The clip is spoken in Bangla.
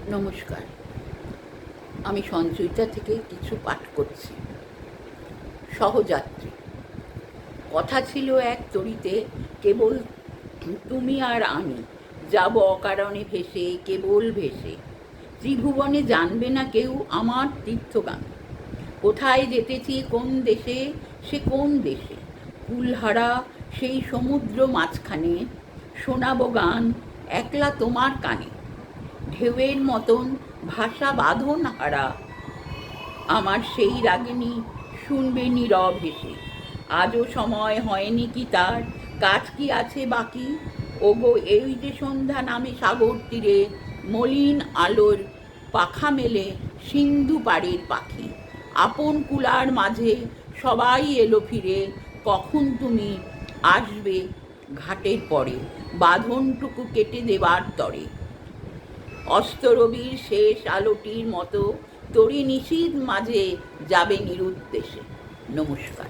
নমস্কার। আমি সঞ্চয়িতা থেকে কিছু পাঠ করছি। সহযাত্রী। কথা ছিল এক তরিতে, কেবল তুমি আর আমি যাব অকারণে ভেসে, কেবল ভেসে। ত্রিভুবনে জানবে না কেউ আমার তীর্থগান। কোথায় যেতেছি, কোন দেশে, সে কোন দেশে। কুলহারা সেই সমুদ্র মাঝখানে শোনাবো গান একলা তোমার কানে। ঢেউয়ের মতন ভাষা বাঁধন হারা আমার সেই রাগিনী শুনবে নীরব হেসে। আজও সময় হয়নি কি তার, কাজ কি আছে বাকি। ওগো এই যে সন্ধ্যা নামে সাগর তীরে, মলিন আলোর পাখা মেলে সিন্ধু পাড়ের পাখি। আপন কুলার মাঝে সবাই এলো ফিরে, কখন তুমি আসবে ঘাটের পরে, বাঁধনটুকু কেটে দেবার তরে। অস্তরবীর শেষ আলোটির মতো তরি নিশীথ মাঝে যাবে নিরুদ্দেশে। নমস্কার।